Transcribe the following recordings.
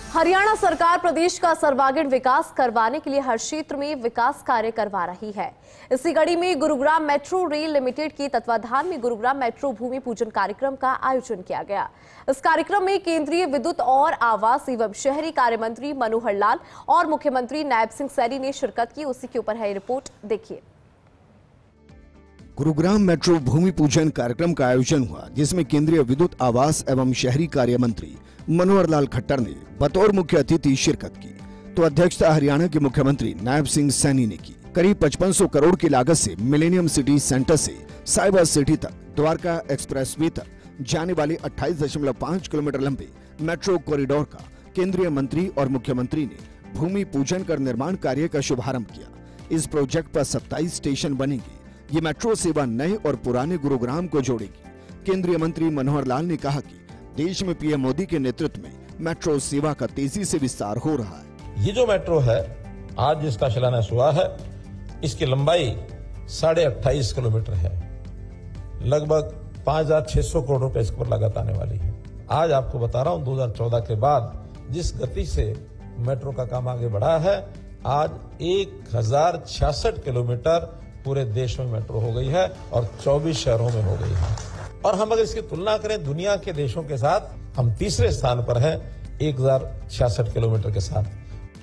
हरियाणा सरकार प्रदेश का सर्वांगीण विकास करवाने के लिए हर क्षेत्र में विकास कार्य करवा रही है। इसी कड़ी में गुरुग्राम मेट्रो रेल लिमिटेड के तत्वाधान में गुरुग्राम मेट्रो भूमि पूजन कार्यक्रम का आयोजन किया गया। इस कार्यक्रम में केंद्रीय विद्युत और आवास एवं शहरी कार्य मंत्री मनोहर लाल और मुख्यमंत्री नायब सिंह सैनी ने शिरकत की। उसी के ऊपर है रिपोर्ट, देखिए। गुरुग्राम मेट्रो भूमि पूजन कार्यक्रम का आयोजन हुआ, जिसमें केंद्रीय विद्युत आवास एवं शहरी कार्य मंत्री मनोहर लाल खट्टर ने बतौर मुख्य अतिथि शिरकत की, तो अध्यक्षता हरियाणा के मुख्यमंत्री नायब सिंह सैनी ने की। करीब 5500 करोड़ की लागत से मिलेनियम सिटी सेंटर से साइबर सिटी तक द्वारका एक्सप्रेसवे तक जाने वाले 28.5 किलोमीटर लंबे मेट्रो कॉरिडोर का केंद्रीय मंत्री और मुख्यमंत्री ने भूमि पूजन कर निर्माण कार्य का शुभारंभ किया। इस प्रोजेक्ट पर 27 स्टेशन बनेंगे। ये मेट्रो सेवा नए और पुराने गुरुग्राम को जोड़ेगी। केंद्रीय मंत्री मनोहर लाल ने कहा कि देश में पीएम मोदी के नेतृत्व में मेट्रो सेवा का तेजी से विस्तार हो रहा है। ये जो मेट्रो है, आज जिसका शिलान्यास हुआ है, इसकी लंबाई 28.5 किलोमीटर है। लगभग 5,600 करोड़ रुपए इस पर लागत आने वाली है। आज आपको बता रहा हूं, 2014 के बाद जिस गति से मेट्रो का काम आगे बढ़ा है, आज 1066 किलोमीटर पूरे देश में मेट्रो हो गई है और 24 शहरों में हो गई है। और हम अगर इसकी तुलना करें दुनिया के देशों के साथ, हम तीसरे स्थान पर हैं 1066 किलोमीटर के साथ।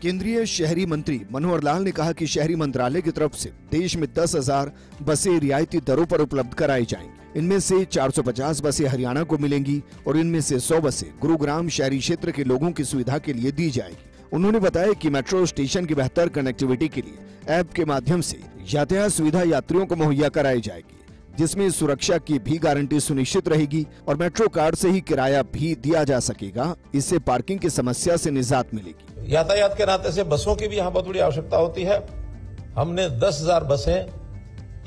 केंद्रीय शहरी मंत्री मनोहर लाल ने कहा कि शहरी मंत्रालय की तरफ से देश में 10,000 बसें रियायती दरों पर उपलब्ध कराई जाएंगी। इनमें से 450 बसें हरियाणा को मिलेंगी और इनमें से 100 बसें गुरुग्राम शहरी क्षेत्र के लोगों की सुविधा के लिए दी जाएगी। उन्होंने बताया कि मेट्रो स्टेशन की बेहतर कनेक्टिविटी के लिए ऐप के माध्यम से यातायात सुविधा यात्रियों को मुहैया कराई जाएगी, जिसमें सुरक्षा की भी गारंटी सुनिश्चित रहेगी और मेट्रो कार्ड से ही किराया भी दिया जा सकेगा। इससे पार्किंग की समस्या से निजात मिलेगी। यातायात के नाते से बसों की भी यहाँ बहुत बड़ी आवश्यकता होती है। हमने 10,000 बसें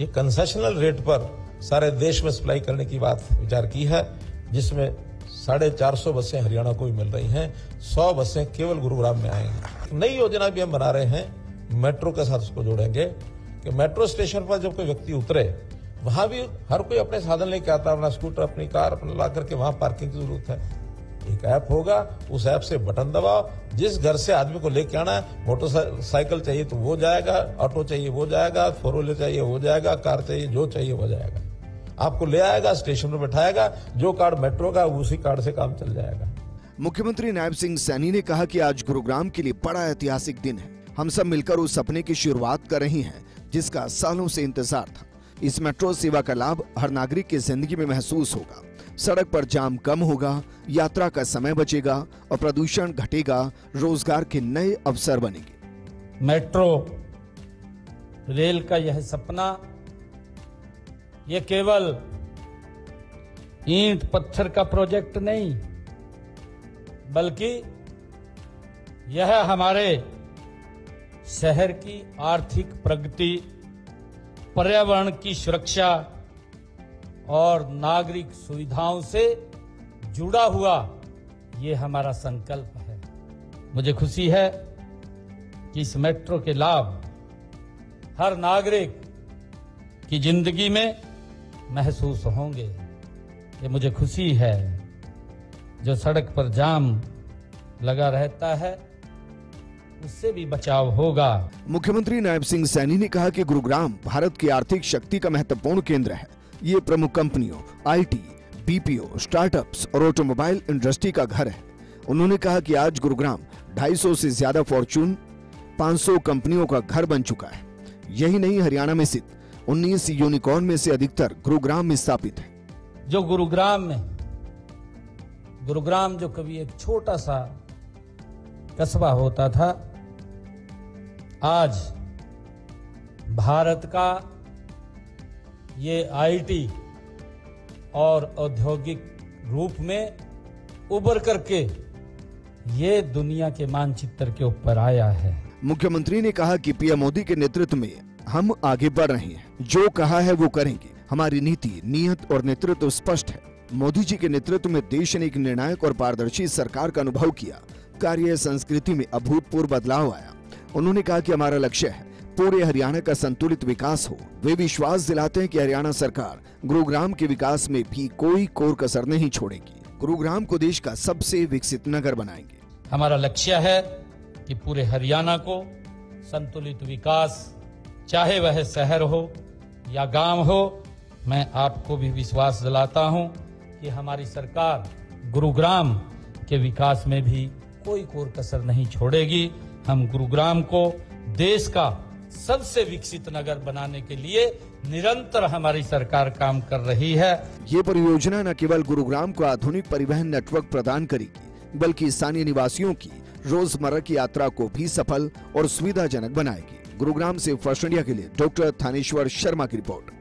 ये कंसेशनल रेट पर सारे देश में सप्लाई करने की बात विचार की है, जिसमें 450 बसें हरियाणा को भी मिल रही हैं। 100 बसें केवल गुरुग्राम में आएंगी। नई योजना भी हम बना रहे हैं, मेट्रो के साथ उसको जोड़ेंगे कि मेट्रो स्टेशन पर जब कोई व्यक्ति उतरे, वहां भी हर कोई अपने साधन लेके आता है, अपना स्कूटर, अपनी कार अपना ला करके वहां पार्किंग की जरूरत है। एक ऐप होगा, उस ऐप से बटन दबाओ, जिस घर से आदमी को लेके आना है, मोटरसाइकिल चाहिए तो वो जाएगा, ऑटो चाहिए वो जाएगा, 4 व्हीलर चाहिए वो जाएगा, कार चाहिए जो चाहिए वो जाएगा, आपको ले आएगा, स्टेशन पर बैठाएगा। जो कार्ड मेट्रो का उसी कार्ड से काम चल जाएगा। मुख्यमंत्री नायब सिंह सैनी ने कहा कि आज गुरुग्राम के लिए बड़ा ऐतिहासिक दिन है। हम सब मिलकर उस सपने की शुरुआत कर रहे हैं जिसका सालों से इंतजार था। इस मेट्रो सेवा का लाभ हर नागरिक की जिंदगी में महसूस होगा। सड़क पर जाम कम होगा, यात्रा का समय बचेगा और प्रदूषण घटेगा। रोजगार के नए अवसर बनेंगे। मेट्रो रेल का यह सपना, यह केवल ईंट पत्थर का प्रोजेक्ट नहीं, बल्कि यह हमारे शहर की आर्थिक प्रगति, पर्यावरण की सुरक्षा और नागरिक सुविधाओं से जुड़ा हुआ ये हमारा संकल्प है। मुझे खुशी है कि इस मेट्रो के लाभ हर नागरिक की जिंदगी में महसूस होंगे। ये मुझे खुशी है। जो सड़क पर जाम लगा रहता है, उससे भी बचाव होगा। मुख्यमंत्री नायब सिंह सैनी ने कहा कि गुरुग्राम भारत की आर्थिक शक्ति का महत्वपूर्ण केंद्र है। ये प्रमुख कंपनियों, आईटी, बीपीओ, स्टार्टअप्स और ऑटोमोबाइल इंडस्ट्री का घर है। उन्होंने कहा कि आज गुरुग्राम 250 से ज्यादा फॉर्च्यून 500 कंपनियों का घर बन चुका है। यही नहीं, हरियाणा में स्थित 19 यूनिकॉर्न में से अधिकतर गुरुग्राम में स्थापित है। जो गुरुग्राम जो कभी एक छोटा सा कस्बा होता था, आज भारत का ये आईटी और औद्योगिक रूप में उभर करके ये दुनिया के मानचित्र के ऊपर आया है। मुख्यमंत्री ने कहा कि पीएम मोदी के नेतृत्व में हम आगे बढ़ रहे हैं। जो कहा है वो करेंगे। हमारी नीति, नियत और नेतृत्व स्पष्ट है। मोदी जी के नेतृत्व में देश ने एक निर्णायक और पारदर्शी सरकार का अनुभव किया। कार्य संस्कृति में अभूतपूर्व बदलाव आया। उन्होंने कहा कि हमारा लक्ष्य है पूरे हरियाणा का संतुलित विकास हो। वे विश्वास दिलाते हैं कि हरियाणा सरकार गुरुग्राम के विकास में भी कोई कोर कसर नहीं छोड़ेगी। गुरुग्राम को देश का सबसे विकसित नगर बनाएंगे। हमारा लक्ष्य है कि पूरे हरियाणा को संतुलित विकास, चाहे वह शहर हो या गांव हो, मैं आपको भी विश्वास दिलाता हूं कि हमारी सरकार गुरुग्राम के विकास में भी कोई कोर कसर नहीं छोड़ेगी। हम गुरुग्राम को देश का सबसे विकसित नगर बनाने के लिए निरंतर हमारी सरकार काम कर रही है। ये परियोजना न केवल गुरुग्राम को आधुनिक परिवहन नेटवर्क प्रदान करेगी, बल्कि स्थानीय निवासियों की रोजमर्रा की यात्रा को भी सफल और सुविधाजनक बनाएगी। गुरुग्राम से फर्स्ट इंडिया के लिए डॉक्टर थानेश्वर शर्मा की रिपोर्ट।